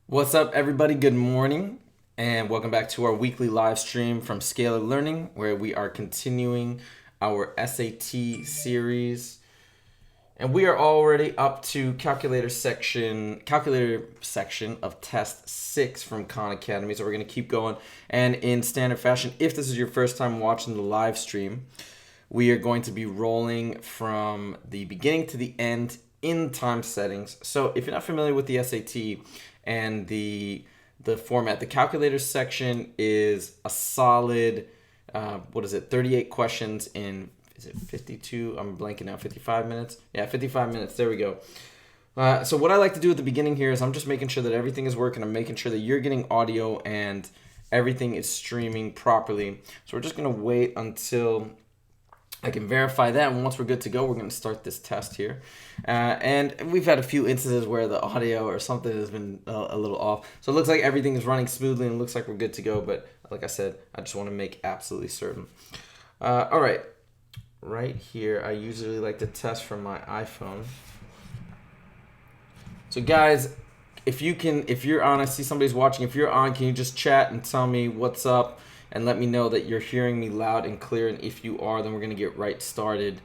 What's up, everybody? Good morning, and welcome back to our weekly live stream from Scalar Learning, where we are continuing our SAT series. And we are already up to calculator section of test 6 from Khan Academy. So we're going to keep going. And in standard fashion, if this is your first time watching the live stream, we are going to be rolling from the beginning to the end in time settings. So if you're not familiar with the SAT and the format, the calculator section is a solid 38 questions in, is it 52? I'm blanking out. 55 minutes? Yeah, 55 minutes. There we go. So what I like to do at the beginning here is I'm just making sure that everything is working. I'm making sure that you're getting audio and everything is streaming properly. So we're just going to wait until I can verify that, and once we're good to go, we're going to start this test here. And we've had a few instances where the audio or something has been a little off. So it looks like everything is running smoothly and it looks like we're good to go, but like I said, I just want to make absolutely certain. All right. Right here, I usually like to test from my iPhone. So guys, if you're on, I see somebody's watching. If you're on, can you just chat and tell me what's up and let me know that you're hearing me loud and clear? And if you are, then we're going to get right started.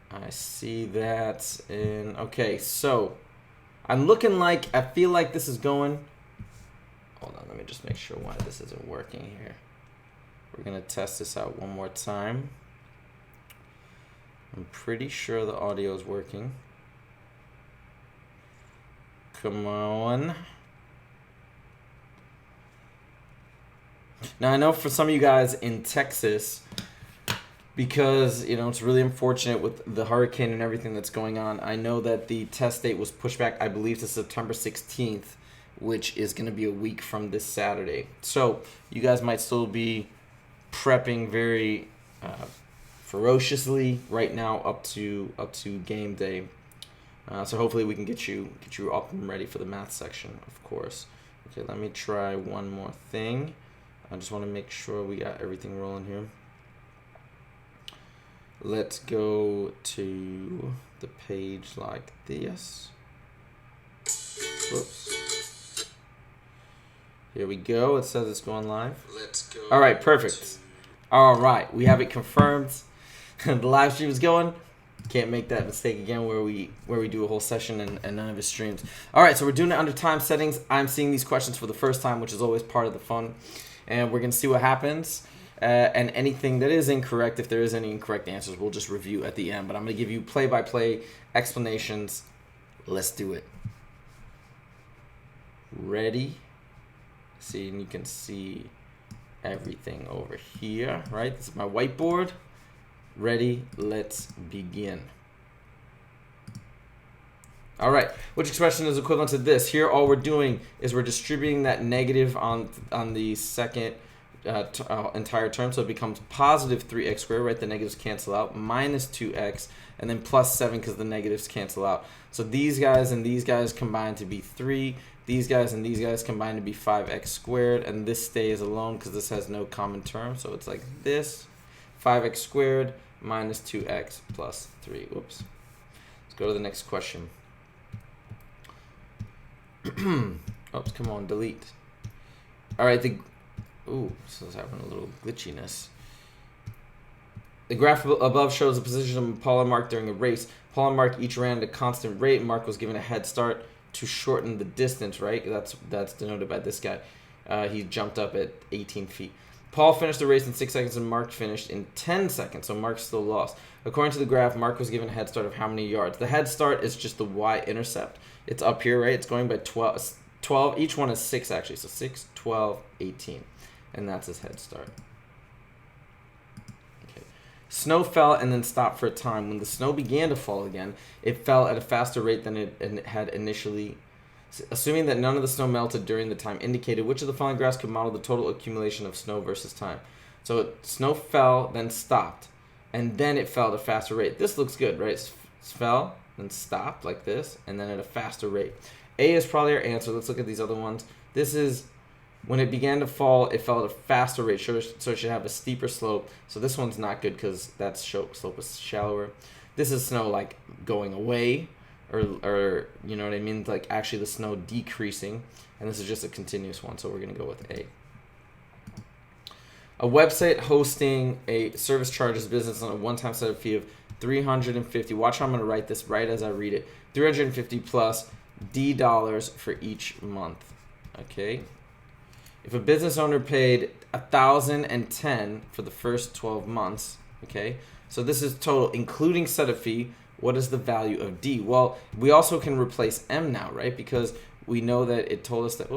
I see that. And okay, so I'm looking like, I feel like this is going. Hold on, let me just make sure why this isn't working here. We're going to test this out one more time. I'm pretty sure the audio is working. Come on. Now, I know for some of you guys in Texas, because, it's really unfortunate with the hurricane and everything that's going on, I know that the test date was pushed back, I believe, to September 16th, which is going to be a week from this Saturday. So you guys might still be prepping very ferociously right now up to game day. So hopefully we can get you up and ready for the math section, of course. Okay, let me try one more thing. I just want to make sure we got everything rolling here. Let's go to the page like this. Whoops. Here we go. It says it's going live. Let's go. All right, perfect. All right, we have it confirmed. The live stream is going. Can't make that mistake again where we do a whole session and none of it streams. All right, so we're doing it under time settings. I'm seeing these questions for the first time, which is always part of the fun. And we're going to see what happens. And anything that is incorrect, if there is any incorrect answers, we'll just review at the end. But I'm going to give you play-by-play explanations. Let's do it. Ready? See, and you can see everything over here, right? This is my whiteboard. Ready? Let's begin. All right, which expression is equivalent to this? Here, all we're doing is we're distributing that negative on the second entire term, so it becomes positive 3x squared, right? The negatives cancel out, minus 2x, and then plus 7 because the negatives cancel out. So these guys and these guys combine to be 3. These guys and these guys combine to be 5x squared, and this stays alone because this has no common term. So it's like this, 5x squared minus 2x plus 3. Whoops. Let's go to the next question. Oops, come on, delete. All right, this is having a little glitchiness. The graph above shows the position of Paul and Mark during a race. Paul and Mark each ran at a constant rate. Mark was given a head start to shorten the distance, right? That's denoted by this guy. He jumped up at 18 feet. Paul finished the race in 6 seconds and Mark finished in 10 seconds, so Mark still lost. According to the graph, Mark was given a head start of how many yards? The head start is just the y-intercept. It's up here, right? It's going by 12. Each one is 6, actually. So 6, 12, 18. And that's his head start. Okay. Snow fell and then stopped for a time. When the snow began to fall again, it fell at a faster rate than it had initially. Assuming that none of the snow melted during the time indicated, which of the following graphs could model the total accumulation of snow versus time? So snow fell, then stopped, and then it fell at a faster rate. This looks good, right? It fell, then stopped like this, and then at a faster rate. A is probably our answer. Let's look at these other ones. This is when it began to fall, it fell at a faster rate, so it should have a steeper slope. So this one's not good because that slope is shallower. This is snow like going away, or you know what I mean, like actually the snow decreasing, and this is just a continuous one, so we're going to go with A. A website hosting a service charges business on a one-time setup fee of $350. Watch how I'm going to write this right as I read it. $350 plus D dollars for each month. Okay. If a business owner paid $1,010 for the first 12 months, okay, so this is total, including setup fee. What is the value of D? Well, we also can replace M now, right? Because we know that it told us that,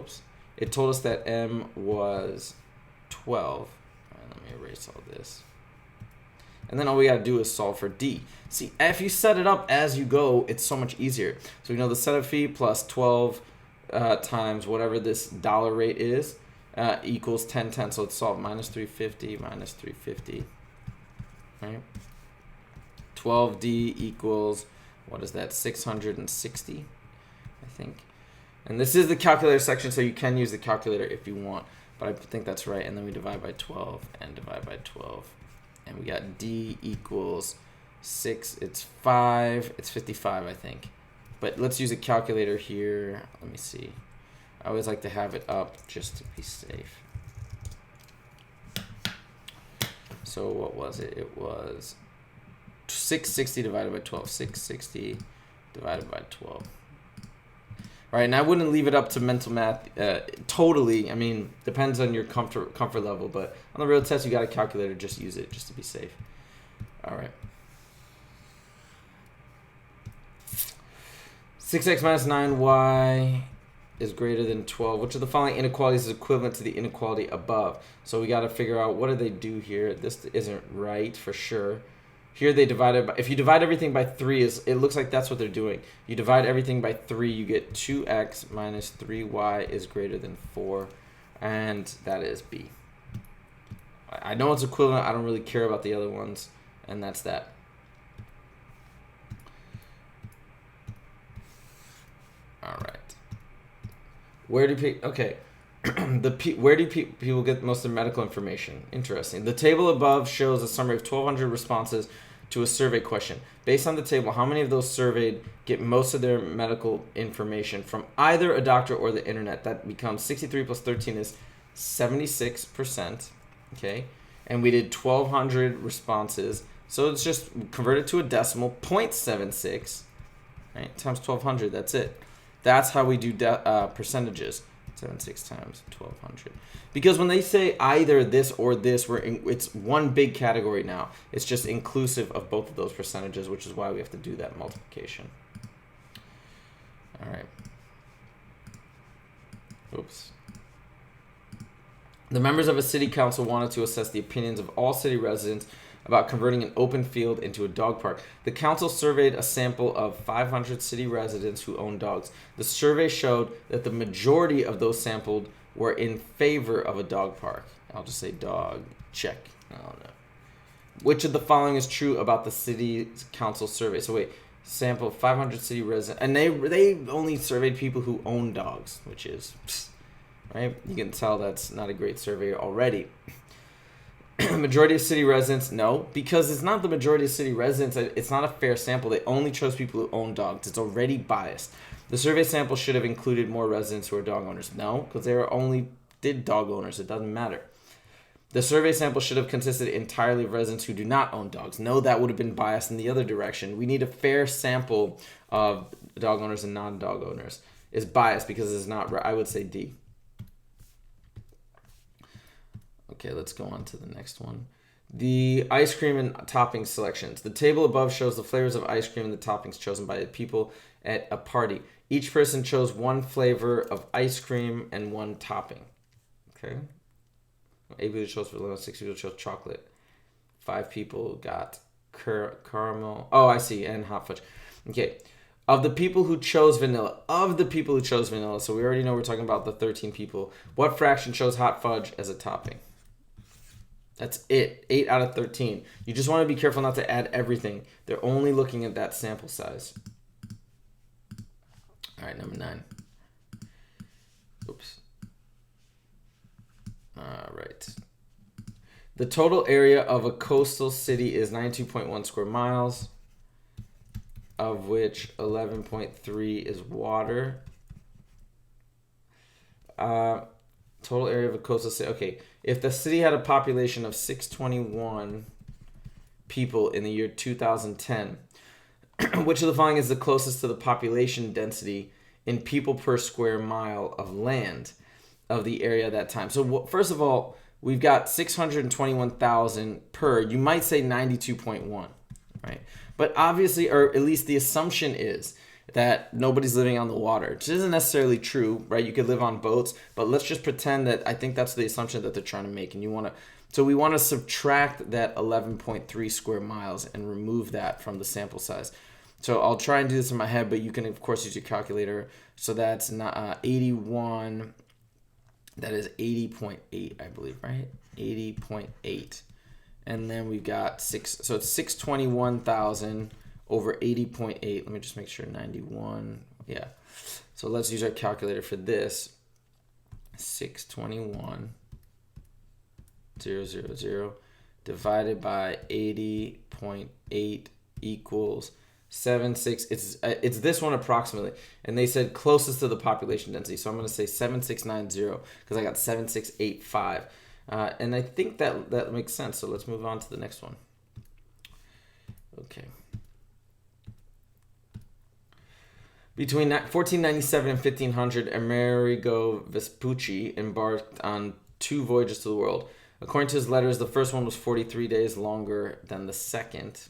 it told us that M was 12. All right, let me erase all this. And then all we got to do is solve for D. See, if you set it up as you go, it's so much easier. So we know the setup fee plus 12 times whatever this dollar rate is equals 1010. So let's solve minus 350 minus 350. Right? 12D equals, what is that, 660, I think. And this is the calculator section, so you can use the calculator if you want. But I think that's right. And then we divide by 12 and divide by 12. And we got D equals 6. It's 5. It's 55, I think. But let's use a calculator here. Let me see. I always like to have it up just to be safe. So what was it? It was 660 divided by 12. 660 divided by 12. All right, and I wouldn't leave it up to mental math totally. I mean, depends on your comfort level, but on the real test, you got a calculator. Just use it just to be safe. All right. 6x minus 9y is greater than 12. Which of the following inequalities is equivalent to the inequality above? So we got to figure out what do they do here. This isn't right for sure. Here they divided by, if you divide everything by 3, it looks like that's what they're doing. You divide everything by 3, you get 2x minus 3y is greater than 4, and that is B. I know it's equivalent. I don't really care about the other ones, and that's that. All right. Where do people, okay. Where do people get most of their medical information? Interesting. The table above shows a summary of 1,200 responses to a survey question. Based on the table, how many of those surveyed get most of their medical information from either a doctor or the internet? That becomes 63 plus 13 is 76%. Okay, and we did 1,200 responses, so it's just converted to a decimal, 0.76, right? Times 1,200. That's it. That's how we do percentages. 76 times 1,200. Because when they say either this or this, it's one big category now. It's just inclusive of both of those percentages, which is why we have to do that multiplication. All right. Oops. The members of a city council wanted to assess the opinions of all city residents about converting an open field into a dog park. The council surveyed a sample of 500 city residents who own dogs. The survey showed that the majority of those sampled were in favor of a dog park. I'll just say dog, check. I don't know. Which of the following is true about the city council survey? So wait, sample 500 city residents, and they only surveyed people who own dogs, which is, right? You can tell that's not a great survey already. Majority of city residents, no, because it's not the majority of city residents. It's not a fair sample. They only chose people who own dogs. It's already biased. The survey sample should have included more residents who are dog owners. No, because they only did dog owners. It doesn't matter. The survey sample should have consisted entirely of residents who do not own dogs. No, that would have been biased in the other direction. We need a fair sample of dog owners and non-dog owners. It's biased because it's not right. I would say D. Okay, let's go on to the next one. The ice cream and topping selections. The table above shows the flavors of ice cream and the toppings chosen by the people at a party. Each person chose one flavor of ice cream and one topping. Okay. 8 people chose vanilla, 6 people chose chocolate. 5 people got caramel. Oh, I see, and hot fudge. Okay. Of the people who chose vanilla, so we already know we're talking about the 13 people, what fraction chose hot fudge as a topping? That's it. 8 out of 13. You just want to be careful not to add everything. They're only looking at that sample size. All right, number 9. Oops. All right. The total area of a coastal city is 92.1 square miles. of which 11.3 is water. Total area of a coastal city. Okay, if the city had a population of 621 people in the year 2010, which of the following is the closest to the population density in people per square mile of land of the area at that time? So first of all, we've got 621,000 per. You might say 92.1, right? But obviously, or at least the assumption is that nobody's living on the water, which isn't necessarily true, right? You could live on boats, but let's just pretend that I think that's the assumption that they're trying to make. And you want to, so we want to subtract that 11.3 square miles and remove that from the sample size. So I'll try and do this in my head, but you can, of course, use your calculator. So that's not 81. That is 80.8, I believe, right? 80.8. And then we've got so it's 621,000 over 80.8. Let me just make sure, 91. Yeah. So let's use our calculator for this. 621,000 divided by 80.8 equals 76. It's this one approximately, and they said closest to the population density, so I'm going to say 7690 because I got 7685, and I think that makes sense. So let's move on to the next one. Okay. Between 1497 and 1500, Amerigo Vespucci embarked on 2 voyages to the world. According to his letters, the first one was 43 days longer than the second.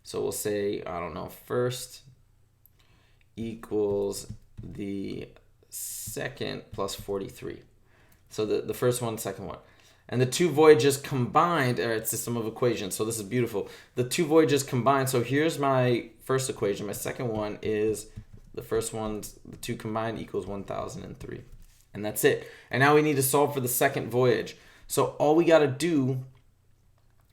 So we'll say, I don't know, first equals the second plus 43. So the first one, second one. And the 2 voyages combined are a system of equations. So this is beautiful. The 2 voyages combined. So here's my first equation. My second one is the first one's, the 2 combined equals 1003. And that's it. And now we need to solve for the second voyage. So all we got to do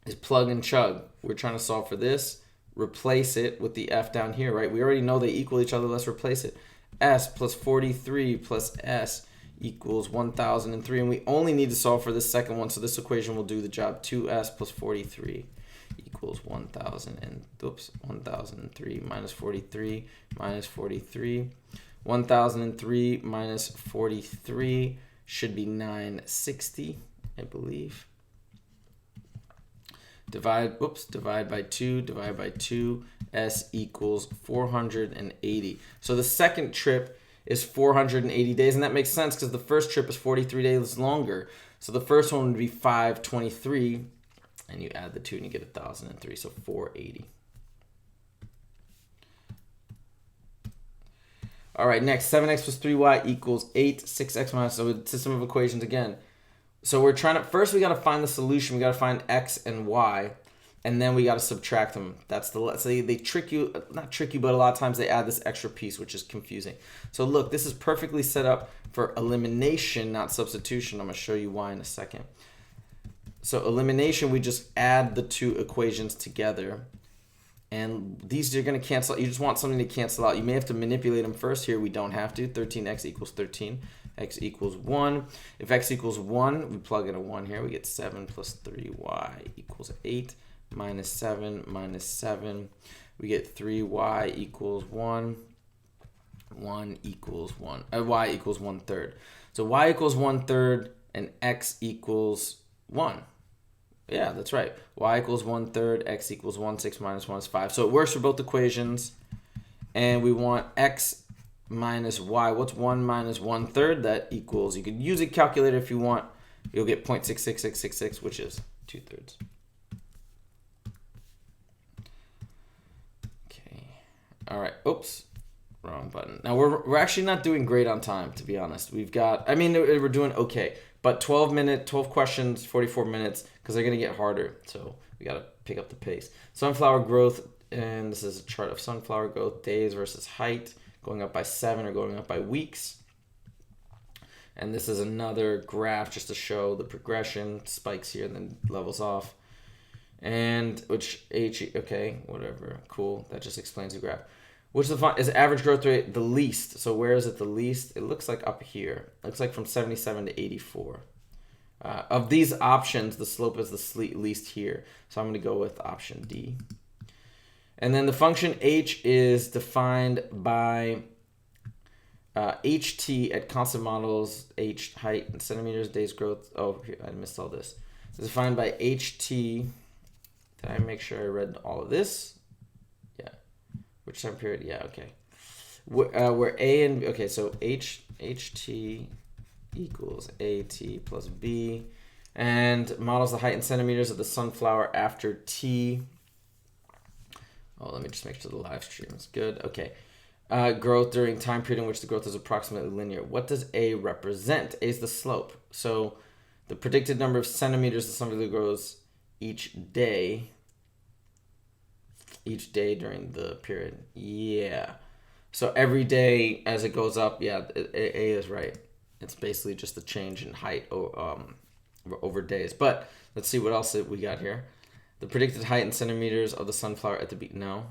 is plug and chug. We're trying to solve for this. Replace it with the f down here, right? We already know they equal each other. Let's replace it. S plus 43 plus S equals 1003. And we only need to solve for this second one. So this equation will do the job. 2S plus 43 equals 1003 minus 43 minus 43. 1003 minus 43 should be 960, I believe. Divide by 2, S equals 480. So the second trip is 480 days, and that makes sense because the first trip is 43 days longer. So the first one would be 523, and you add the 2 and you get 1003, so 480. All right, next, 7x plus 3y equals 8, 6x minus, so a system of equations again. So we're trying to, first we got to find the solution. We got to find x and y, and then we got to subtract them. That's the, so they trick you, not trick you, but a lot of times they add this extra piece, which is confusing. So look, this is perfectly set up for elimination, not substitution. I'm going to show you why in a second. So elimination, we just add the 2 equations together, and these are going to cancel out. You just want something to cancel out. You may have to manipulate them first. Here we don't have to. 13x equals 13. X equals 1. If x equals 1, we plug in a 1 here. We get 7 plus 3y equals 8 minus 7 minus 7. We get 3y equals 1. 1 equals 1. Y equals 1/3. So y equals 1/3 and x equals 1. Yeah, that's right. Y equals 1/3. X equals 1. 6 minus 1 is 5. So it works for both equations. And we want x minus y. What's 1 minus 1/3? That equals, you could use a calculator if you want. You'll get 0.66666, which is 2/3. Okay. All right. Oops. Wrong button. Now we're actually not doing great on time, to be honest. We've got, I mean, we're doing okay, but 12 questions, 44 minutes, because they're going to get harder. So we got to pick up the pace. Sunflower growth, and this is a chart of sunflower growth, days versus height. Going up by 7 or going up by weeks. And this is another graph just to show the progression. Spikes here and then levels off. And which okay, whatever, cool. That just explains the graph. Which is the average growth rate the least? So where is it the least? It looks like up here. It looks like from 77 to 84. Of these options, the slope is the least here. So I'm going to go with option D. And then the function h is defined by ht at constant models, h height in centimeters, days growth. Oh, here, I missed all this. It's defined by ht. Did I make sure I read all of this? Yeah. Which time period? Yeah, okay. Where a and okay, so ht equals at plus b, and models the height in centimeters of the sunflower after t. Oh, let me just make sure the live stream is good. Okay. Growth during time period in which the growth is approximately linear. What does A represent? A is the slope. So the predicted number of centimeters the sunflower grows each day during the period. Yeah. So every day as it goes up, yeah, A is right. It's basically just the change in height over days. But let's see what else we got here. The predicted height in centimeters of the sunflower at the beat. No.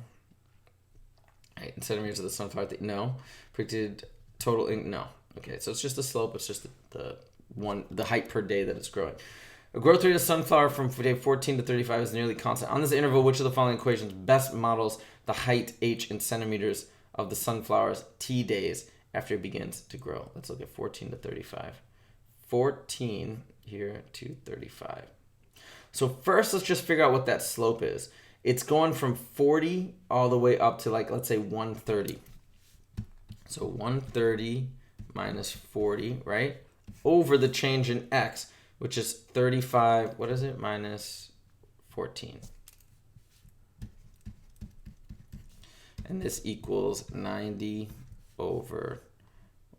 Height in centimeters of the sunflower at the no. Predicted total no. Okay, so it's just the slope. It's just the height per day that it's growing. A growth rate of sunflower from day 14 to 35 is nearly constant. On this interval, which of the following equations best models the height h in centimeters of the sunflower's t days after it begins to grow? Let's look at 14 to 35. 14 here to 35. So first, let's just figure out what that slope is. It's going from 40 all the way up to, like, let's say 130. So 130 minus 40, right? Over the change in x, which is 35, what is it? Minus 14. And this equals 90 over,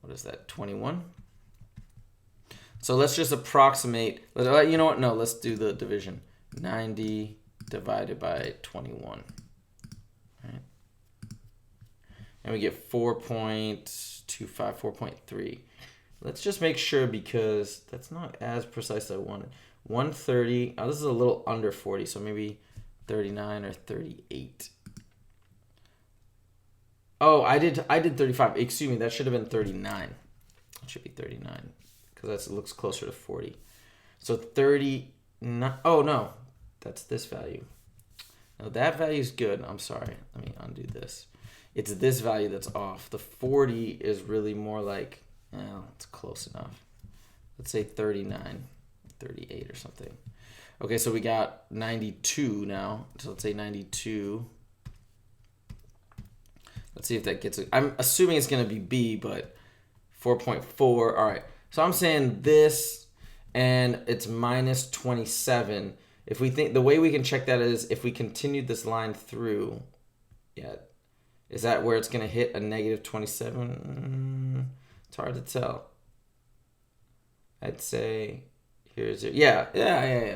what is that, 21? So let's just approximate. You know what? No, let's do the division. 90 divided by 21. Right? And we get 4.25, 4.3. Let's just make sure, because that's not as precise as I wanted. 130. Oh, this is a little under 40, so maybe 39 or 38. Oh, I did 35. Excuse me, that should have been 39. It should be 39 because it looks closer to 40. So 39. Oh no, that's this value. No, that value is good. I'm sorry. Let me undo this. It's this value that's off. The 40 is really more like, well, it's close enough. Let's say 39, 38 or something. Okay, so we got 92 now. So let's say 92. Let's see if that gets it. I'm assuming it's going to be B, but 4.4. All right. So I'm saying this, and it's minus 27. If we think, the way we can check that is if we continued this line through, yeah, is that where it's going to hit a negative 27? It's hard to tell. I'd say here's it. Yeah.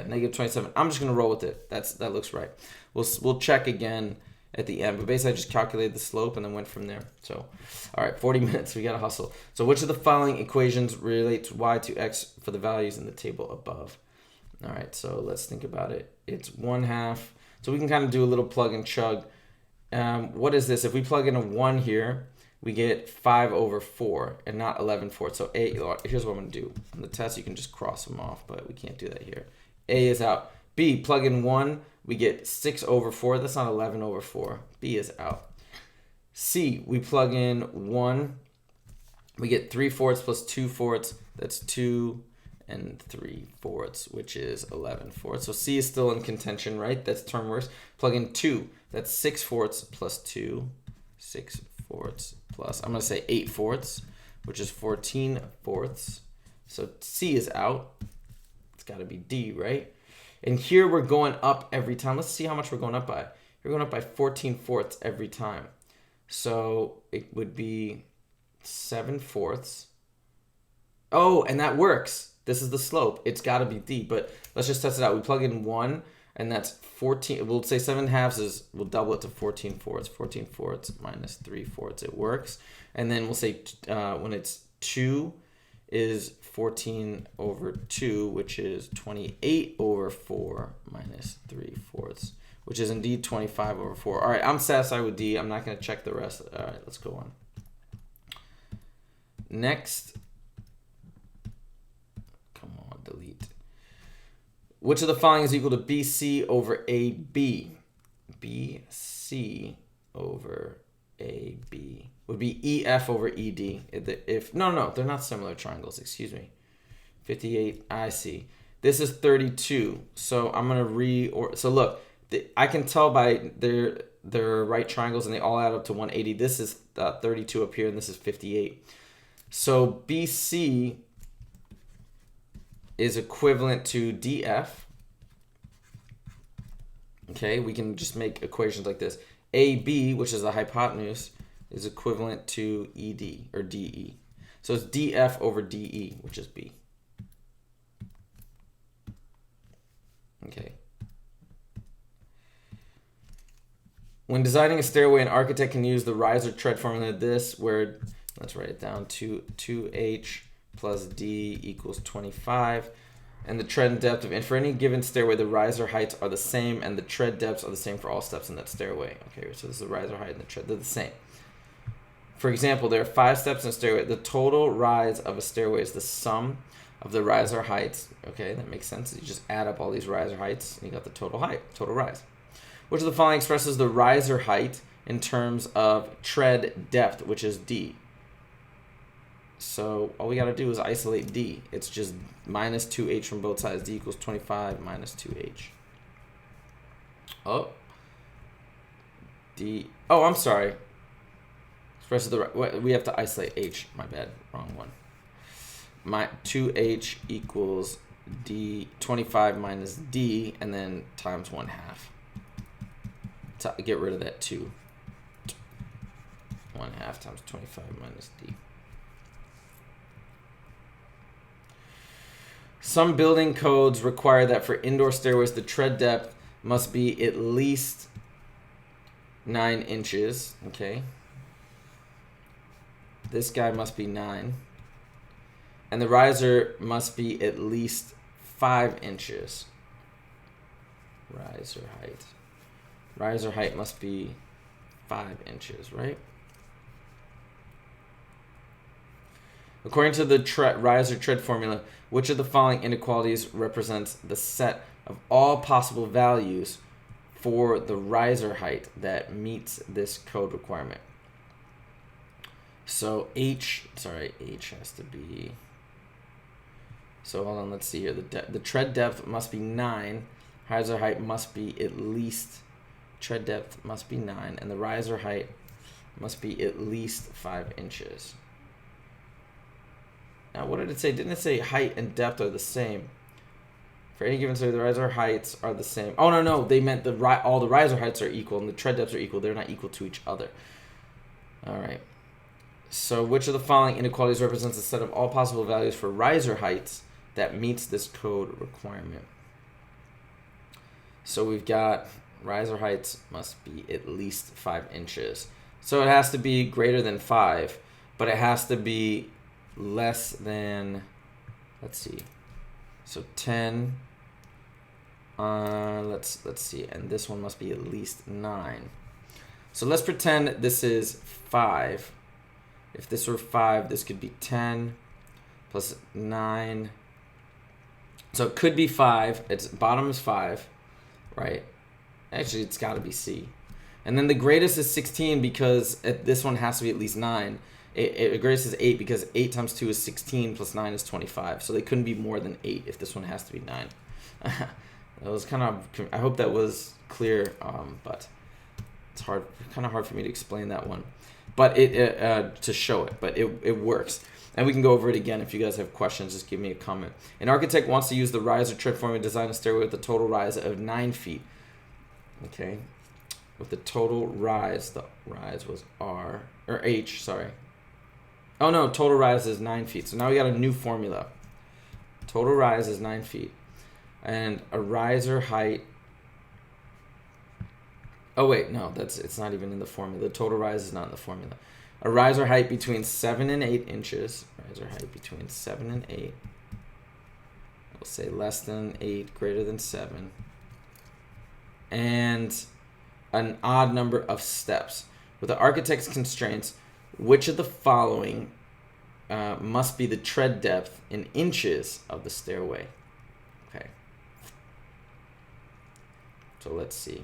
Negative 27. I'm just going to roll with it. That looks right. We'll check again at the end, but basically I just calculated the slope and then went from there. So, all right, 40 minutes, we gotta hustle. So which of the following equations relate to y to x for the values in the table above? All right, so let's think about it. It's 1/2, so we can kind of do a little plug and chug. What is this? If we plug in a 1 here, we get 5/4 and not 11/4. So A, here's what I'm gonna do. On the test, you can just cross them off, but we can't do that here. A is out. B, plug in 1, we get 6/4. That's not 11/4. B is out. C, we plug in 1, we get 3/4 plus 2/4. That's 2 and 3/4, which is 11/4. So C is still in contention, right? That's term worse. Plug in 2. That's 6/4 plus 2. 6/4 plus, I'm going to say 8/4, which is 14/4. So C is out. It's got to be D, right? And here we're going up every time. Let's see how much we're going up by. We're going up by 14/4 every time. So it would be 7/4. Oh, and that works. This is the slope. It's got to be D, but let's just test it out. We plug in 1, and that's 14. We'll say 7/2 is, we'll double it to 14/4. 14/4 minus 3/4. It works. And then we'll say when it's 2 is 14/2, which is 28/4 minus 3/4, which is indeed 25/4. All right, I'm satisfied with D. I'm not going to check the rest. All right, let's go on. Next. Come on, delete. Which of the following is equal to BC over AB? BC over AB would be EF over ED. If no, they're not similar triangles. Excuse me. 58. I see. This is 32. So I'm gonna so look, I can tell by their right triangles, and they all add up to 180. This is 32 up here, and this is 58. So BC is equivalent to DF. Okay, we can just make equations like this. AB, which is the hypotenuse, is equivalent to ED or DE. So it's DF over DE, which is B. Okay. When designing a stairway, an architect can use the rise or tread formula where, let's write it down, 2h plus d equals 25. And the tread and depth and for any given stairway, the riser heights are the same, and the tread depths are the same for all steps in that stairway. Okay, so this is the riser height and the tread, they're the same. For example, there are 5 steps in a stairway. The total rise of a stairway is the sum of the riser heights. Okay, that makes sense. You just add up all these riser heights, and you got the total height, total rise. Which of the following expresses the riser height in terms of tread depth, which is d? So all we got to do is isolate d. It's just minus 2h from both sides. D equals 25 minus 2h. Oh. D. Oh, I'm sorry. Expresses the. We have to isolate h. My bad. Wrong one. My 2h equals d 25 minus d, and then times 1/2. So get rid of that 2. 1/2 times 25 minus d. Some building codes require that for indoor stairways, the tread depth must be at least 9 inches. Okay. This guy must be 9. And the riser must be at least 5 inches. Riser height. Riser height must be 5 inches, right? According to the riser tread formula, which of the following inequalities represents the set of all possible values for the riser height that meets this code requirement? So H has to be, so hold on, let's see here. The tread depth must be 9, riser height must be at least, tread depth must be 9, and the riser height must be at least 5 inches. Now, what did it say? Didn't it say height and depth are the same? For any given stairway, the riser heights are the same. Oh, no, they meant all the riser heights are equal and the tread depths are equal. They're not equal to each other. All right. So which of the following inequalities represents a set of all possible values for riser heights that meets this code requirement? So we've got riser heights must be at least 5 inches. So it has to be greater than 5, but it has to be less than, let's see, so 10, let's see, and this one must be at least 9. So let's pretend this is 5. If this were 5, this could be 10 plus 9. So it could be 5. Its bottom is 5, right? Actually, it's got to be C. And then the greatest is 16 because this one has to be at least 9. The greatest is 8 because 8 times 2 is 16 plus 9 is 25. So they couldn't be more than 8 if this one has to be 9. That was kind of, I hope that was clear, but it's kind of hard for me to explain that one. But to show it, but it works. And we can go over it again. If you guys have questions, just give me a comment. An architect wants to use the rise or tread formula to design a stairway with a total rise of 9 feet. Okay. With the total rise, the rise was H, sorry. Oh no, total rise is 9 feet. So now we got a new formula. Total rise is 9 feet. And a riser height. Oh wait, no, it's not even in the formula. The total rise is not in the formula. A riser height between 7 and 8 inches. Riser height between 7 and 8. We'll say less than 8, greater than 7. And an odd number of steps. With the architect's constraints, which of the following must be the tread depth in inches of the stairway? Okay. So let's see.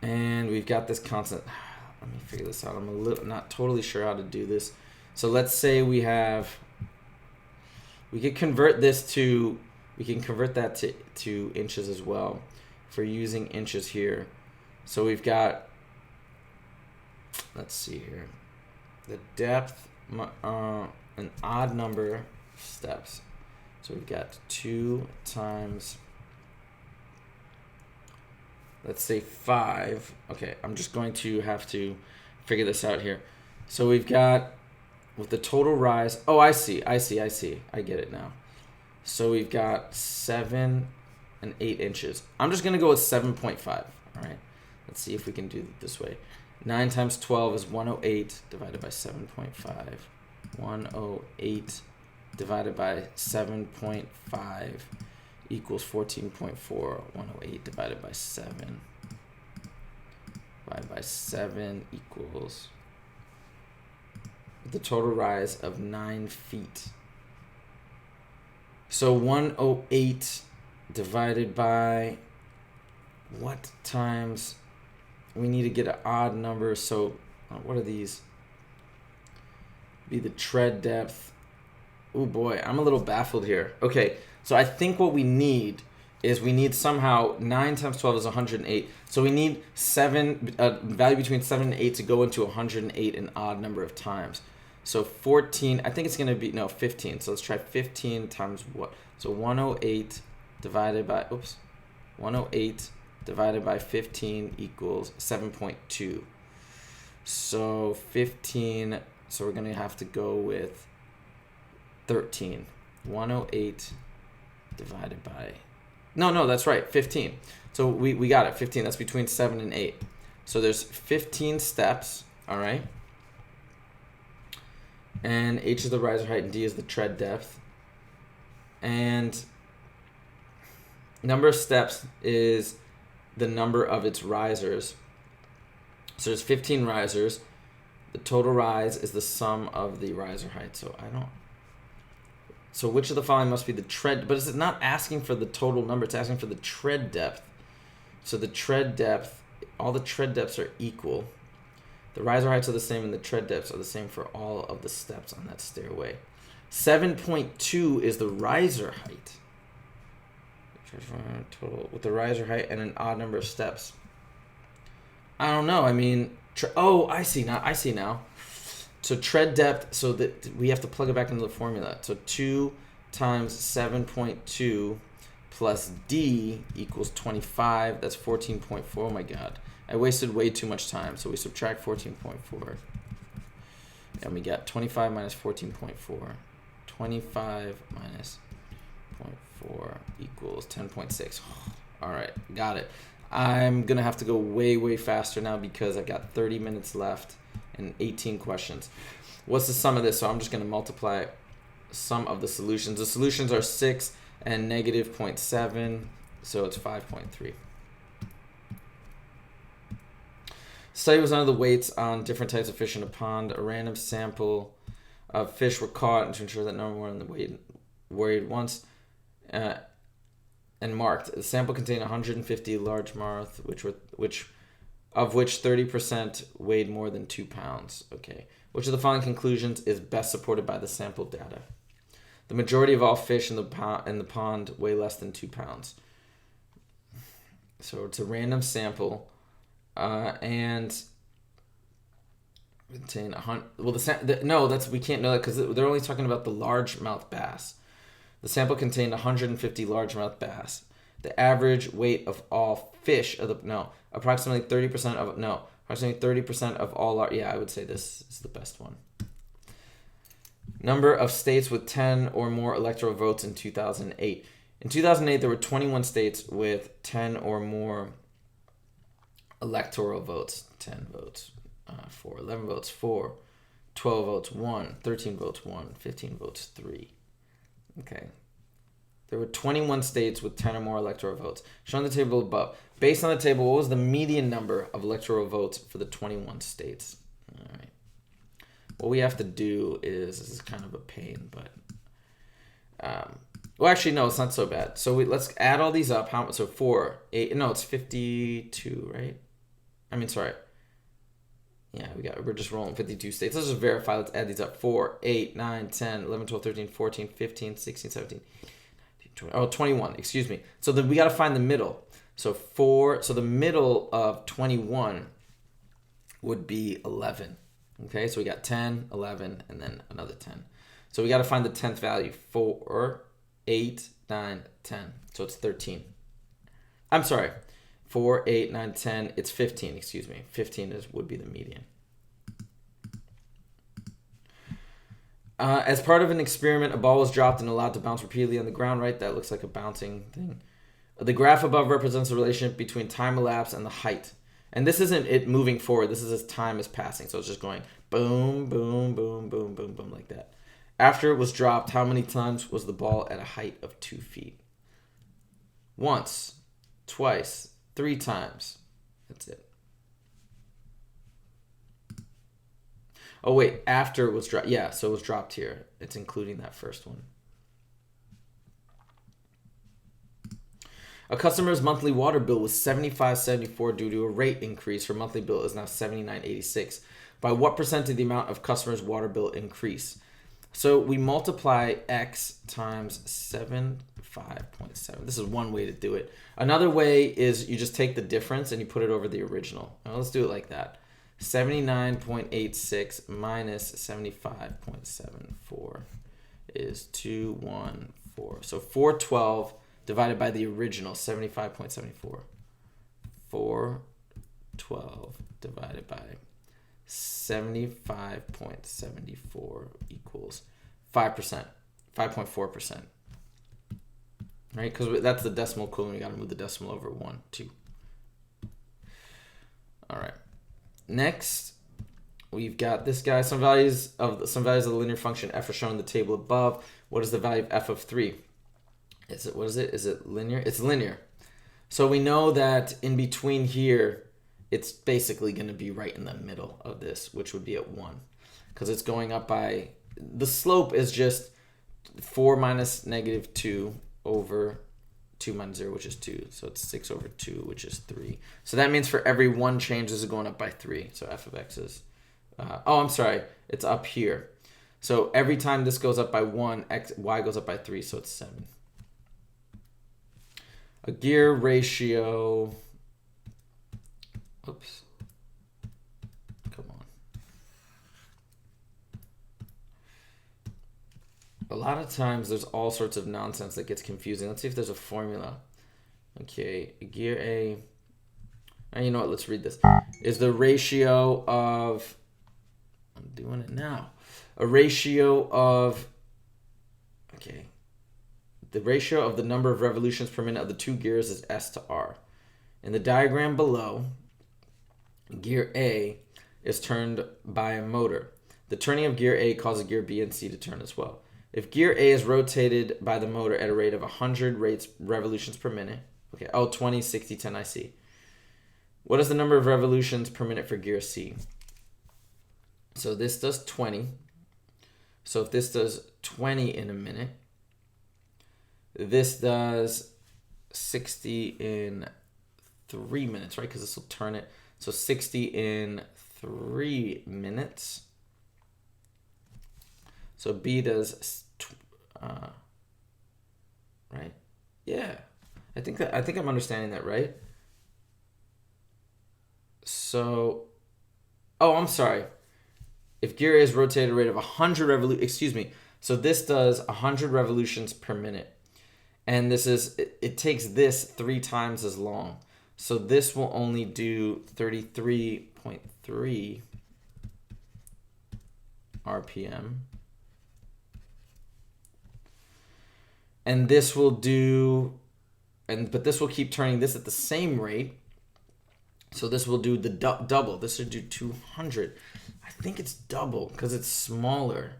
And we've got this constant. Let me figure this out. I'm not totally sure how to do this. So let's say we could convert this to, we can convert that to inches as well. If we're using inches here. So we've got, let's see here, the depth, an odd number of steps. So we've got 2 times, let's say 5. Okay, I'm just going to have to figure this out here. So we've got, with the total rise, oh, I see. I get it now. So we've got 7 and 8 inches. I'm just going to go with 7.5. All right, let's see if we can do it this way. 9 times 12 is 108 divided by 7.5. 108 divided by 7.5 equals 14.4. 108 divided by 7 equals the total rise of 9 feet. So 108 divided by what times? We need to get an odd number. So what are these? Be the tread depth. Oh boy, I'm a little baffled here. Okay, so I think what we need is we need somehow 9 times 12 is 108. So we need value between 7 and 8 to go into 108 an odd number of times. So 14, I think it's going to be, no, 15. So let's try 15 times what? So 108 divided by, 108 divided by 15 equals 7.2. So 15, so we're going to have to go with 13. 108 divided by, no, that's right, 15. So we got it, 15. That's between 7 and 8. So there's 15 steps, all right? And H is the riser height and D is the tread depth. And number of steps is the number of its risers. So there's 15 risers. The total rise is the sum of the riser height. So which of the following must be the tread? But it's not asking for the total number. It's asking for the tread depth. So the tread depth, all the tread depths are equal. The riser heights are the same and the tread depths are the same for all of the steps on that stairway. 7.2 is the riser height. Total with the riser height and an odd number of steps. I don't know. I mean, I see now. So tread depth, so that we have to plug it back into the formula. So 2 times 7.2 plus D equals 25. That's 14.4. Oh my God. I wasted way too much time. So we subtract 14.4. And we got 25 minus 14.4. 25 minus 0.4 equals 10.6. All right, got it. I'm going to have to go way, way faster now because I've got 30 minutes left and 18 questions. What's the sum of this? So I'm just going to multiply sum of the solutions. The solutions are 6 and negative 0.7, so it's 5.3. Study was under the weights on different types of fish in a pond. A random sample of fish were caught and to ensure that no one were in the weighed once and marked. The sample contained 150 largemouth, of which 30% weighed more than 2 pounds. Okay. Which of the following conclusions is best supported by the sample data? The majority of all fish in the pond weigh less than 2 pounds. So it's a random sample, and contain 100. Well, we can't know that because they're only talking about the largemouth bass. The sample contained 150 largemouth bass. The average weight of all fish approximately 30% of all I would say this is the best one. Number of states with 10 or more electoral votes in 2008. In 2008, there were 21 states with 10 or more electoral votes. 10 votes, 4, 11 votes, 4, 12 votes, 1, 13 votes, 1, 15 votes, 3. Okay. There were 21 states with 10 or more electoral votes. Shown in the table above. Based on the table, what was the median number of electoral votes for the 21 states? All right. What we have to do is, this is kind of a pain, but well, actually, no, it's not so bad. So let's add all these up. So 4, 8, no, it's 52, right? I mean, sorry. Yeah, we're just rolling 52 states. Let's just verify. Let's add these up. 4, 8, 9, 10, 11, 12, 13, 14, 15, 16, 17, 19, 20. Oh, 21. Excuse me. So then we got to find the middle. So the middle of 21 would be 11. Okay, so we got 10, 11, and then another 10. So we got to find the 10th value. 4, 8, 9, 10. So it's 13. I'm sorry. 4, 8, 9, 10. It's 15, excuse me. 15 would be the median. As part of an experiment, a ball was dropped and allowed to bounce repeatedly on the ground, right? That looks like a bouncing thing. The graph above represents the relationship between time elapsed and the height. And this isn't it moving forward. This is as time is passing. So it's just going boom, boom, boom, boom, boom, boom, like that. After it was dropped, how many times was the ball at a height of 2 feet? Once, twice, 3 times. That's it. Oh, wait. After it was dropped. Yeah, so it was dropped here. It's including that first one. A customer's monthly water bill was $75.74 due to a rate increase. Her monthly bill is now $79.86. By what percent did the amount of customer's water bill increase? So we multiply X times 75.7. This is one way to do it. Another way is you just take the difference and you put it over the original. Now let's do it like that. 79.86 minus 75.74 is 214. So 412 divided by the original 75.74. 412 divided by 75.74 equals 5%, 5.4%. Right? Because that's the decimal equivalent. You got to move the decimal over 1, 2. All right. Next, we've got this guy. Some values of the linear function f are shown in the table above. What is the value of f of 3? What is it? Is it linear? It's linear. So we know that in between here, it's basically going to be right in the middle of this, which would be at 1. Because it's going up by, the slope is just 4 minus negative 2 over 2 minus 0, which is 2. So it's 6 over 2, which is 3. So that means for every 1 change, this is going up by 3. So f of x is, I'm sorry, it's up here. So every time this goes up by 1, y goes up by 3, so it's 7. A gear ratio, oops, come on. A lot of times there's all sorts of nonsense that gets confusing. Let's see if there's a formula. Okay, gear A, and you know what, let's read this. Is the ratio of, I'm doing it now, a ratio of, okay, the ratio of the number of revolutions per minute of the 2 gears is S to R. In the diagram below, gear A is turned by a motor. The turning of gear A causes gear B and C to turn as well. If gear A is rotated by the motor at a rate of 100 revolutions per minute, okay, 20, 60, 10, I see. What is the number of revolutions per minute for gear C? So this does 20. So if this does 20 in a minute, this does 60 in 3 minutes, right? Because this will turn it. So 60 in 3 minutes. So B does, right? Yeah, I think I'm understanding that right. So, I'm sorry. If gear A is rotated at a rate of 100 revolutions, excuse me. So this does 100 revolutions per minute. And this is, it takes this 3 times as long. So this will only do 33.3 RPM. And this will do, but this will keep turning this at the same rate. So this will do the double. This should do 200. I think it's double because it's smaller.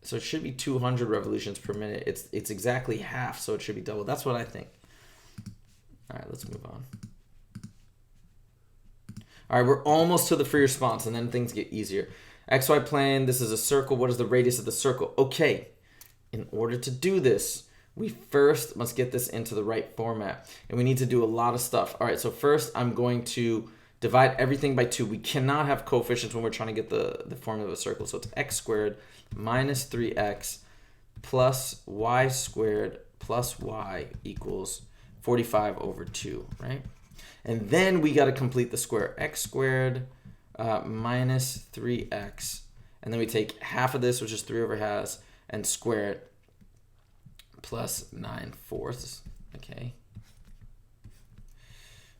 So it should be 200 revolutions per minute. It's exactly half, so it should be double. That's what I think. All right, let's move on. All right, we're almost to the free response, and then things get easier. XY plane, this is a circle. What is the radius of the circle? Okay, in order to do this, we first must get this into the right format, and we need to do a lot of stuff. All right, so first I'm going to Divide everything by 2. We cannot have coefficients when we're trying to get the formula of a circle. So it's x squared minus 3x plus y squared plus y equals 45 over 2, right? And then we got to complete the square. X squared minus 3x. And then we take half of this, which is 3 over has, and square it, plus 9/4. Okay.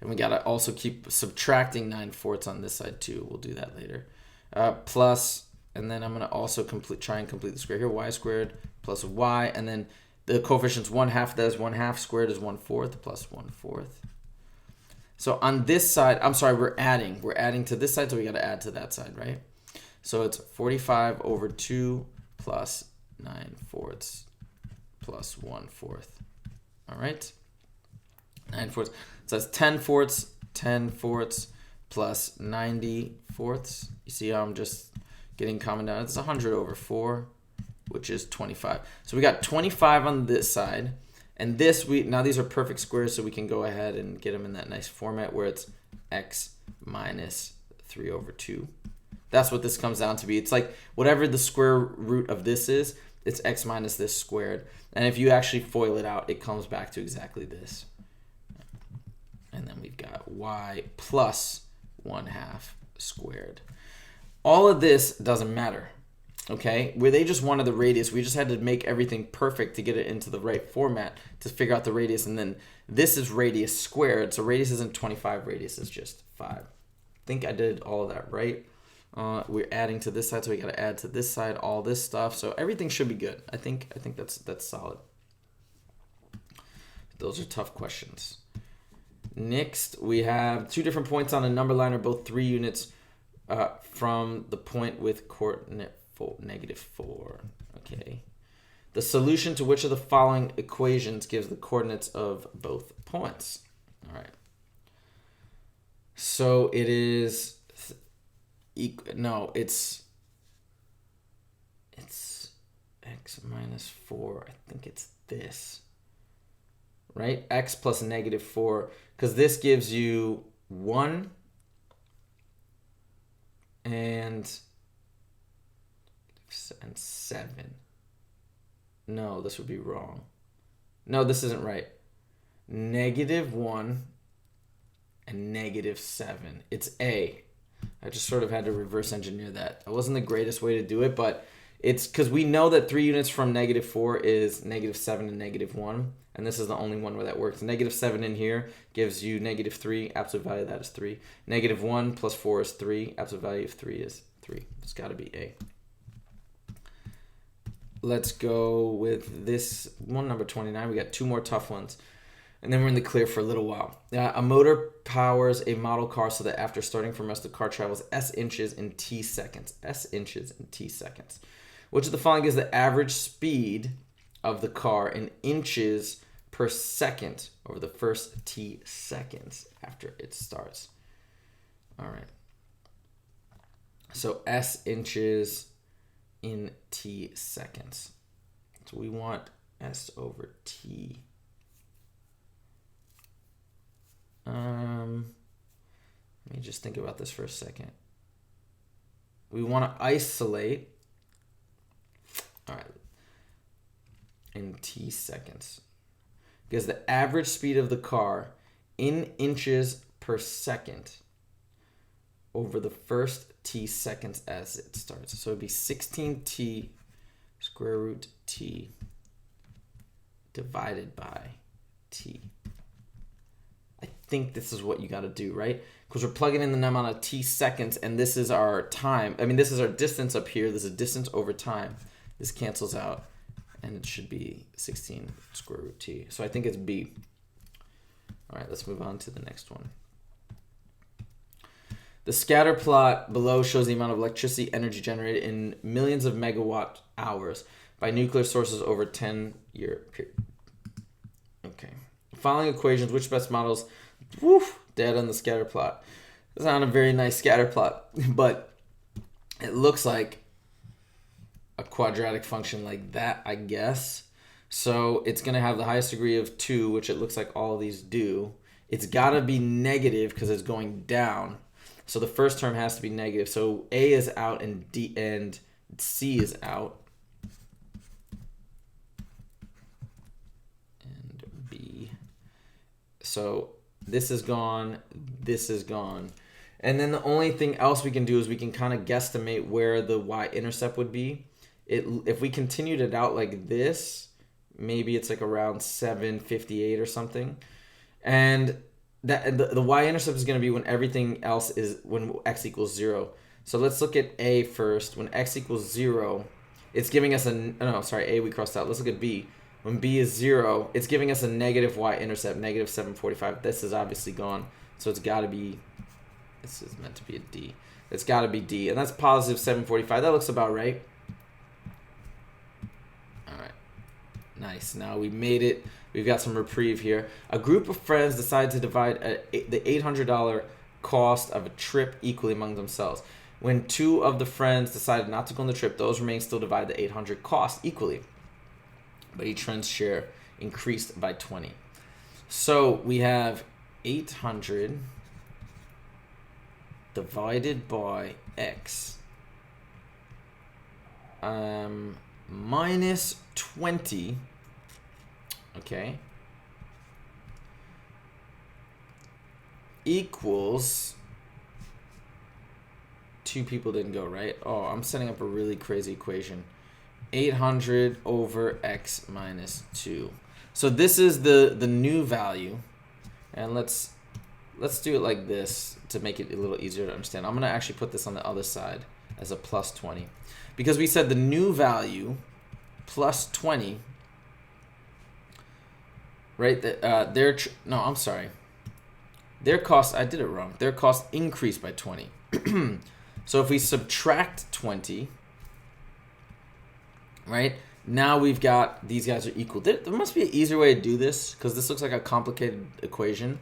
And we got to also keep subtracting 9/4 on this side too. We'll do that later. Plus, and then I'm going to also try and complete the square here. Y squared plus y. And then the coefficient's 1/2. That is 1/2 squared is 1/4 plus 1/4. So on this side, I'm sorry, we're adding. We're adding to this side, so we got to add to that side, right? So it's 45 over 2 plus 9/4 plus 1/4. All right? 9/4. So that's 10/4 plus 90/4. You see how I'm just getting common down? It's 100 over 4, which is 25. So we got 25 on this side. And this, now these are perfect squares, so we can go ahead and get them in that nice format where it's x minus 3 over 2. That's what this comes down to be. It's like whatever the square root of this is, it's x minus this squared. And if you actually FOIL it out, it comes back to exactly this. And then we've got y plus 1/2 squared. All of this doesn't matter. Okay, where they just wanted the radius, we just had to make everything perfect to get it into the right format to figure out the radius. And then this is radius squared, so radius isn't 25, radius is just 5. I think I did all of that right. We're adding to this side, so we got to add to this side, all this stuff. So everything should be good. I think that's solid. Those are tough questions. Next, we have 2 different points on a number line, or both 3 units from the point with coordinate -4. Okay. The solution to which of the following equations gives the coordinates of both points? All right. So it is it's x minus 4. I think it's this. Right? X plus -4, because this gives you 1 and 7. No, this would be wrong. No, this isn't right. -1 and -7. It's A. I just sort of had to reverse engineer that. It wasn't the greatest way to do it, but it's because we know that 3 units from -4 is -7 and -1. And this is the only one where that works. -7 in here gives you -3. Absolute value of that is 3. -1 plus 4 is 3. Absolute value of 3 is 3. It's got to be A. Let's go with this one, number 29. We got 2 more tough ones. And then we're in the clear for a little while. A motor powers a model car so that after starting from rest, the car travels s inches in t seconds. S inches in t seconds. Which of the following is the average speed of the car in inches per second over the first t seconds after it starts? All right. So s inches in t seconds. So we want s over t. Let me just think about this for a second. We want to isolate, all right, in t seconds, because the average speed of the car in inches per second over the first t seconds as it starts. So it'd be 16t square root t divided by t. I think this is what you got to do, right? Because we're plugging in the amount of t seconds, and this is our time. I mean, this is our distance up here. This is distance over time. This cancels out, and it should be 16 square root t. So I think it's B. All right, let's move on to the next one. The scatter plot below shows the amount of electricity energy generated in millions of megawatt hours by nuclear sources over a 10-year period. Okay. Following equations, which best models dead on the scatter plot? It's not a very nice scatter plot, but it looks like a quadratic function like that, I guess. So it's going to have the highest degree of 2, which it looks like all of these do. It's got to be negative because it's going down. So the first term has to be negative. So A is out and D and C is out. And B. So this is gone, this is gone. And then the only thing else we can do is we can kind of guesstimate where the y-intercept would be. If we continued it out like this, maybe it's like around 758 or something. And that the y-intercept is going to be when everything else is, when x equals 0. So let's look at A first. When x equals 0, it's giving us A we crossed out. Let's look at B. When B is 0, it's giving us a negative y-intercept, negative 745. This is obviously gone. So it's got to be, this is meant to be a D. It's got to be D. And that's positive 745. That looks about right. All right. Nice. Now we made it. We've got some reprieve here. A group of friends decide to divide the $800 cost of a trip equally among themselves. When two of the friends decided not to go on the trip, those remaining still divide the 800 cost equally. But each friend's share increased by 20. So we have 800 divided by x minus 20, okay, equals, two people didn't go, right? Oh, I'm setting up a really crazy equation. 800 over x minus 2. So this is the new value. And let's do it like this to make it a little easier to understand. I'm going to actually put this on the other side as a plus 20. Because we said the new value plus 20, right? No, I'm sorry. Their cost, I did it wrong. Their cost increased by 20. So if we subtract 20, right? Now we've got, these guys are equal. There must be an easier way to do this because this looks like a complicated equation.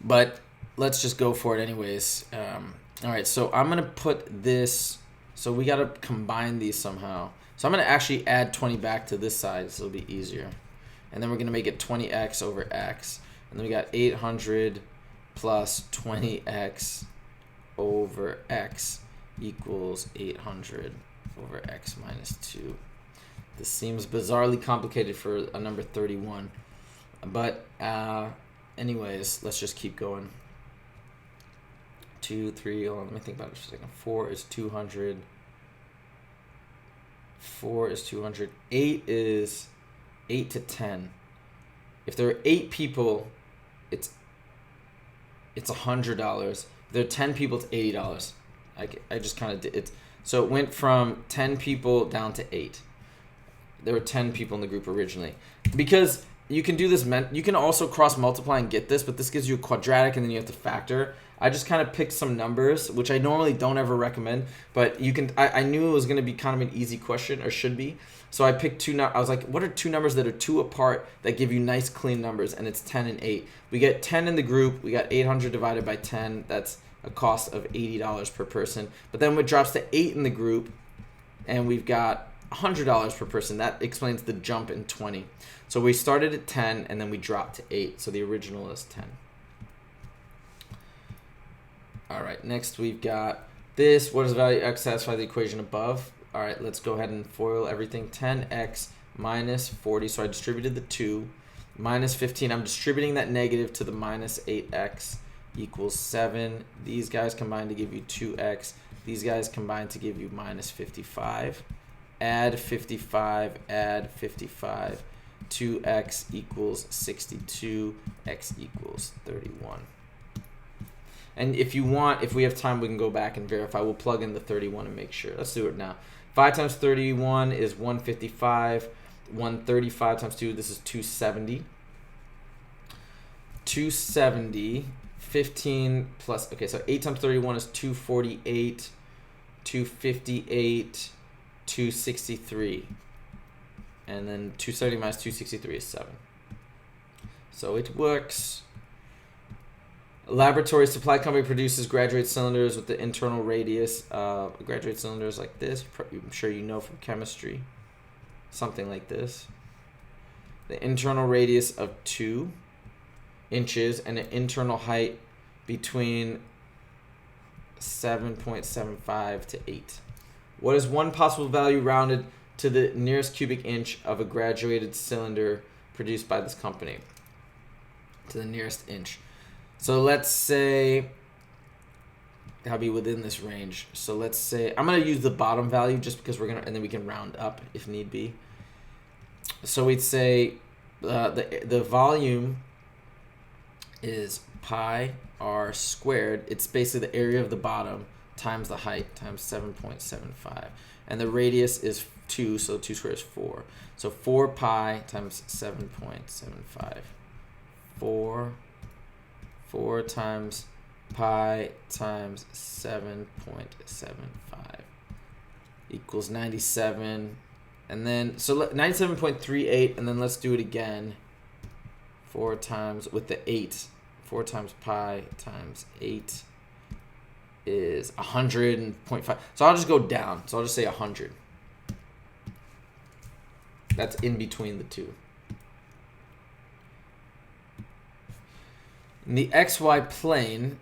But let's just go for it anyways. All right, so I'm going to put this, so we got to combine these somehow. So I'm going to actually add 20 back to this side so it'll be easier. And then we're going to make it 20x over x. And then we got 800 plus 20x over x equals 800 over x minus 2. This seems bizarrely complicated for a number 31. But anyways, let's just keep going. 2, 3, hold on, let me think about it for a second. 4 is 200. 4 is 200. 8 is 8 to 10. If there are 8 people, it's $100. If there are 10 people, it's $80. I just kind of did it. So it went from 10 people down to 8. There were 10 people in the group originally. Because you can do this, you can also cross multiply and get this, but this gives you a quadratic and then you have to factor. I just kind of picked some numbers, which I normally don't ever recommend, but you can. I knew it was going to be kind of an easy question, or should be. So I picked two. I was like, what are two numbers that are 2 apart that give you nice clean numbers? And it's 10 and 8. We get 10 in the group. We got 800 divided by 10. That's a cost of $80 per person. But then it drops to 8 in the group, and we've got $100 per person. That explains the jump in 20. So we started at 10, and then we dropped to 8. So the original is 10. All right, next we've got this. What does the value of x satisfy the equation above? All right, let's go ahead and FOIL everything. 10x minus 40. So I distributed the 2. Minus 15. I'm distributing that negative to the minus 8x equals 7. These guys combine to give you 2x. These guys combine to give you minus 55. Add 55. Add 55. 2x equals 62. X equals 31. And if you want, if we have time, we can go back and verify. We'll plug in the 31 and make sure. Let's do it now. 5 times 31 is 155. 135 times 2, this is 270. 270. 15 plus, okay, so 8 times 31 is 248. 258. 263. And then 270 minus 263 is 7. So it works. A laboratory supply company produces graduate cylinders with the internal radius. Graduate cylinders like this, I'm sure you know from chemistry. Something like this. The internal radius of 2 inches and an internal height between 7.75 to 8. What is one possible value rounded to the nearest cubic inch of a graduated cylinder produced by this company? To the nearest inch. So let's say that'll be within this range. So let's say I'm gonna use the bottom value just because and then we can round up if need be. So we'd say the volume is pi r squared. It's basically the area of the bottom times the height times 7.75, and the radius is 2, so 2 squared is 4. So 4 pi times 7.75. 4 times pi times 7.75 equals 97. And then, so 97.38, and then let's do it again. 4 times, with the 8. 4 times pi times 8 is 100.5. So I'll just go down. So I'll just say 100. That's in between the two. In the xy plane,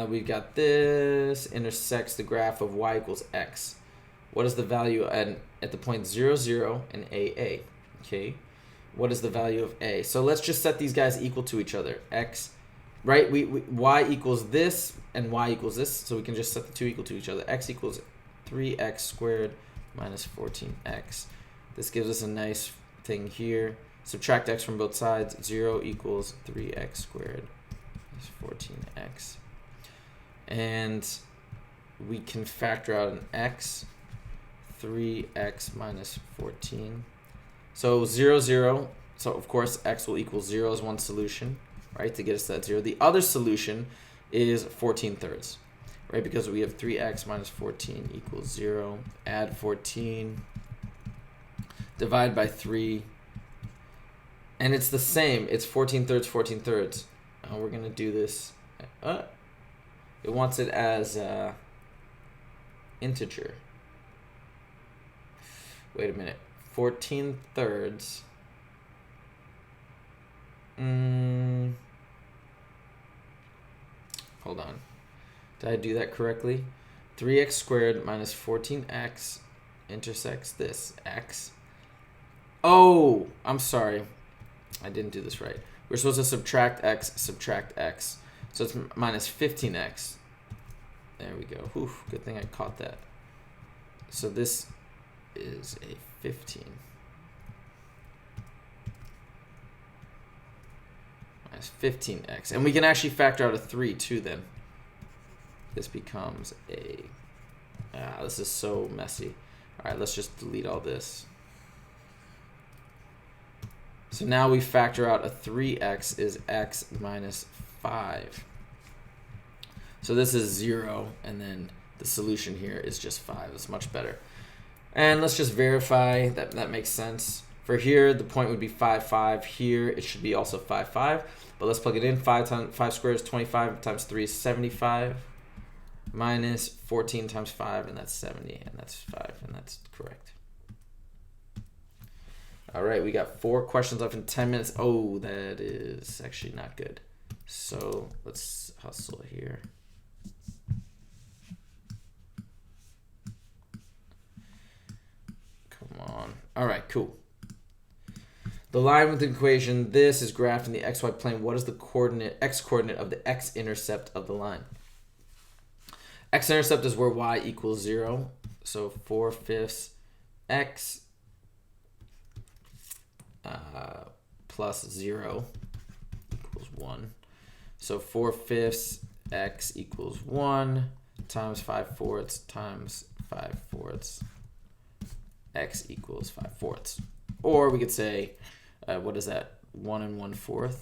we've got this intersects the graph of y equals x. What is the value at the point 0, 0 and AA? Okay. What is the value of a? So let's just set these guys equal to each other. X, right? Y equals this and y equals this. So we can just set the two equal to each other. X equals 3x squared minus 14x. This gives us a nice thing here. Subtract x from both sides. 0 equals 3x squared minus 14x. And we can factor out an x. 3x minus 14. So 0, 0. So of course x will equal 0 as one solution, right, to get us to that 0. The other solution is 14/3, right, because we have 3x minus 14 equals 0. Add 14. Divide by 3. And it's the same. It's 14/3, 14/3. We're going to do this. It wants it as integer. Wait a minute. 14/3. Hold on. Did I do that correctly? 3x squared minus 14x intersects this x. Oh, I'm sorry. I didn't do this right. We're supposed to subtract x, subtract x. So it's minus 15x. There we go. Whew, good thing I caught that. So this is a 15 minus 15x, and we can actually factor out a 3 too. Then this becomes a this is so messy. All right, let's just delete all this. So now we factor out a 3x is x minus 5. So this is 0, and then the solution here is just 5. It's much better. And let's just verify that that makes sense. For here, the point would be 5, 5. Here, it should be also 5, 5. But let's plug it in. 5 squared is 25 times 3 is 75. Minus 14 times 5, and that's 70. And that's 5, and that's correct. All right, we got 4 questions left in 10 minutes. Oh, that is actually not good. So let's hustle here. On. All right, cool. The line with the equation, this is graphed in the xy plane. What is the coordinate, x-coordinate of the x-intercept of the line? X-intercept is where y equals 0. So 4/5 x plus 0 equals 1. So 4/5 x equals 1 times 5/4 times 5/4. X equals 5/4. Or we could say, what is that? 1 1/4.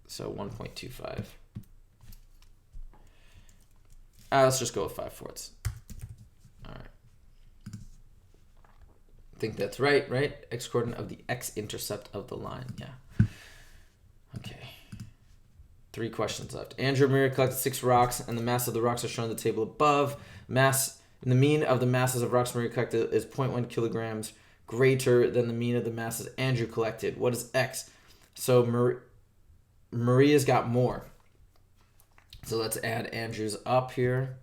So 1.25. Let's just go with 5/4. All right. I think that's right, right? X coordinate of the x-intercept of the line. Yeah. Okay. 3 questions left. Andrew and Maria collected 6 rocks, and the mass of the rocks are shown in the table above. And the mean of the masses of rocks Maria collected is 0.1 kilograms greater than the mean of the masses Andrew collected. What is x? So Maria's got more. So let's add Andrew's up here.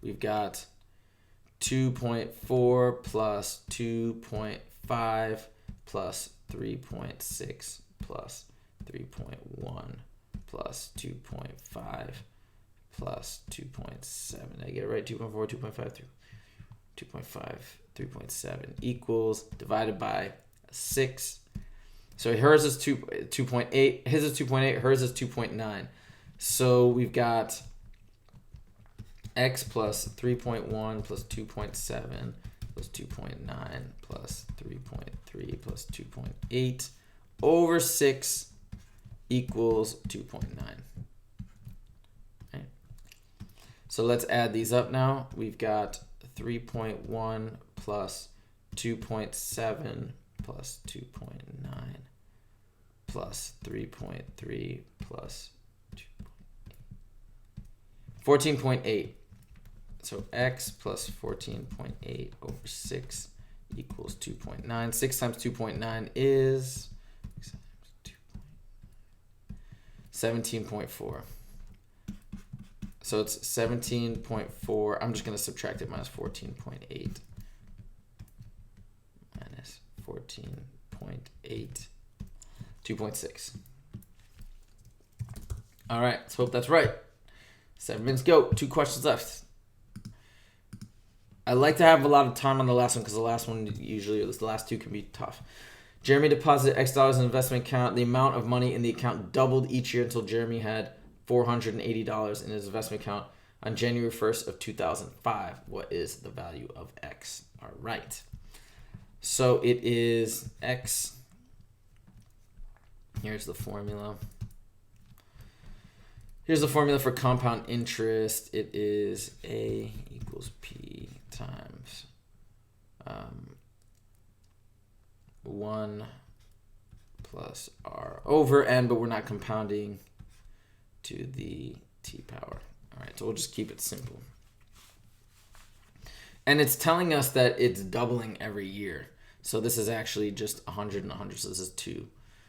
We've got 2.4 plus 2.5 plus 3.6 plus 3.1 plus 2.5 plus 2.7. Did I get it right? 2.4, 2.5, 2.5, 3.7 equals, divided by 6. So hers is 2.8, his is 2.8, hers is 2.9. So we've got x plus 3.1 plus 2.7 plus 2.9 plus 3.3 plus 2.8 over 6 equals 2.9. Okay. So let's add these up now. We've got 3.1 plus 2.7 plus 2.9 plus 3.3 plus 14.8. So x plus 14.8 over 6 equals 2.9. 6 times 2.9 is 17.4. So it's 17.4. I'm just going to subtract it, minus 14.8. Minus 14.8. 2.6. All right, let's hope that's right. 7 minutes go. 2 questions left. I like to have a lot of time on the last one because the last one usually, the last 2 can be tough. Jeremy deposited X dollars in an investment account. The amount of money in the account doubled each year until Jeremy had $480 in his investment account on January 1st of 2005. What is the value of X? All right. So it is X. Here's the formula. Here's the formula for compound interest. It is A equals P times 1 plus R over N, but we're not compounding to the T power. All right, so we'll just keep it simple. And it's telling us that it's doubling every year. So this is actually just 100 and 100, so this is 2.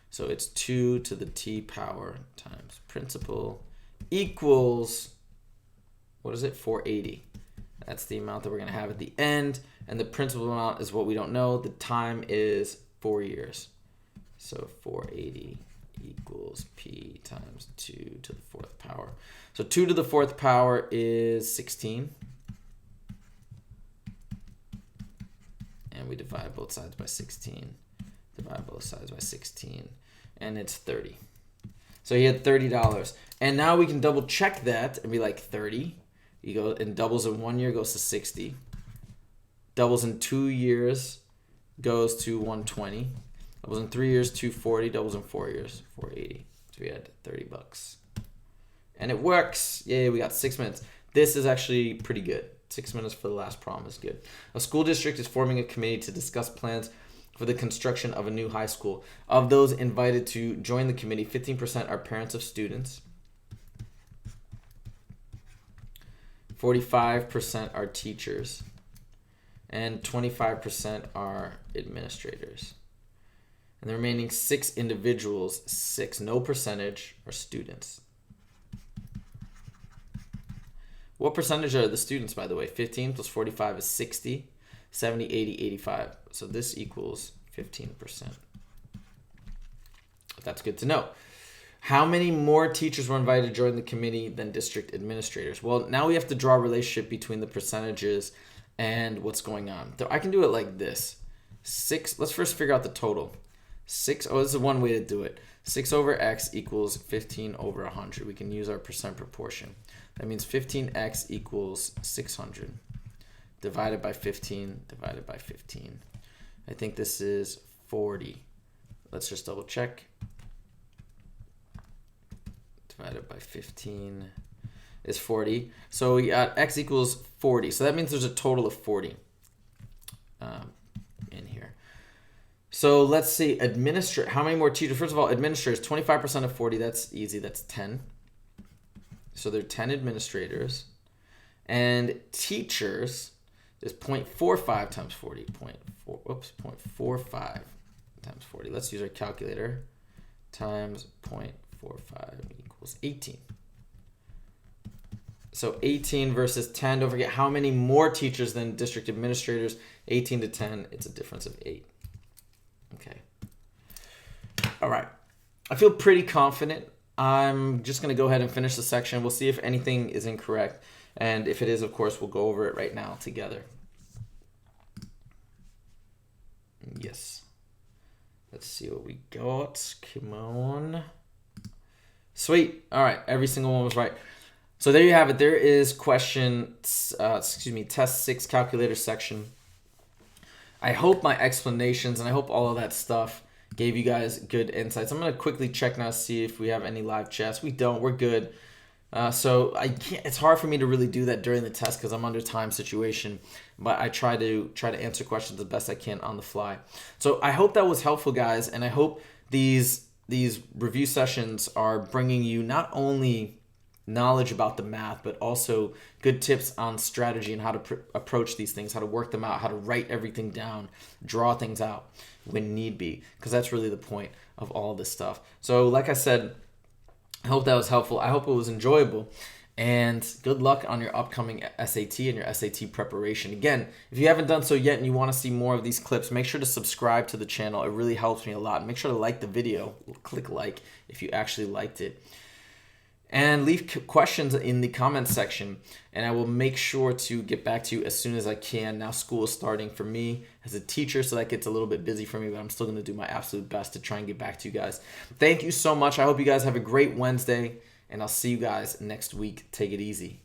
So it's 2 to the T power times principal equals, what is it, 480. That's the amount that we're going to have at the end. And the principal amount is what we don't know. The time is 4 years. So 480 equals P times 2 to the 4th power. So 2 to the 4th power is 16. And we divide both sides by 16. Divide both sides by 16. And it's 30. So he had $30. And now we can double check that and be like 30. You go and doubles in 1 year goes to 60. Doubles in 2 years goes to 120. Doubles in 3 years, 240. Doubles in 4 years, 480. So we had $30. And it works. Yay, we got 6 minutes. This is actually pretty good. 6 minutes for the last problem is good. A school district is forming a committee to discuss plans for the construction of a new high school. Of those invited to join the committee, 15% are parents of students. 45% are teachers. And 25% are administrators. And the remaining 6 individuals, 6, no percentage, are students. What percentage are the students, by the way? 15 plus 45 is 60. 70, 80, 85. So this equals 15%. That's good to know. How many more teachers were invited to join the committee than district administrators? Well, now we have to draw a relationship between the percentages and what's going on. So I can do it like this. 6, let's first figure out the total. 6, oh, this is one way to do it. 6 over x equals 15 over 100. We can use our percent proportion. That means 15x equals 600. Divided by 15, divided by 15. I think this is 40. Let's just double check. Divided by 15 is 40. So we got x equals 40. So that means there's a total of 40 in here. So let's see, how many more teachers? First of all, administrators, 25% of 40, that's easy, that's 10. So there are 10 administrators. And teachers is 0.45 times 40. 0.45 times 40. Let's use our calculator. Times 0.45 equals 18. So 18 versus 10. Don't forget how many more teachers than district administrators. 18 to 10, it's a difference of 8. Okay. All right. I feel pretty confident. I'm just going to go ahead and finish the section. We'll see if anything is incorrect. And if it is, of course, we'll go over it right now together. Yes. Let's see what we got. Come on. Sweet. All right. Every single one was right. So there you have it. There is test 6 calculator section. I hope my explanations and I hope all of that stuff gave you guys good insights. I'm going to quickly check now to see if we have any live chats. We don't. We're good. So I can't. It's hard for me to really do that during the test because I'm under time situation. But I try to answer questions the best I can on the fly. So I hope that was helpful, guys, and I hope these review sessions are bringing you not only knowledge about the math, but also good tips on strategy and how to approach these things, how to work them out, how to write everything down, draw things out when need be, because that's really the point of all this stuff. So like I said, I hope that was helpful. I hope it was enjoyable. And good luck on your upcoming SAT and your SAT preparation. Again, if you haven't done so yet and you want to see more of these clips, make sure to subscribe to the channel. It really helps me a lot. Make sure to like the video. Click like if you actually liked it. And leave questions in the comments section, and I will make sure to get back to you as soon as I can. Now school is starting for me as a teacher, so that gets a little bit busy for me, but I'm still going to do my absolute best to try and get back to you guys. Thank you so much. I hope you guys have a great Wednesday, and I'll see you guys next week. Take it easy.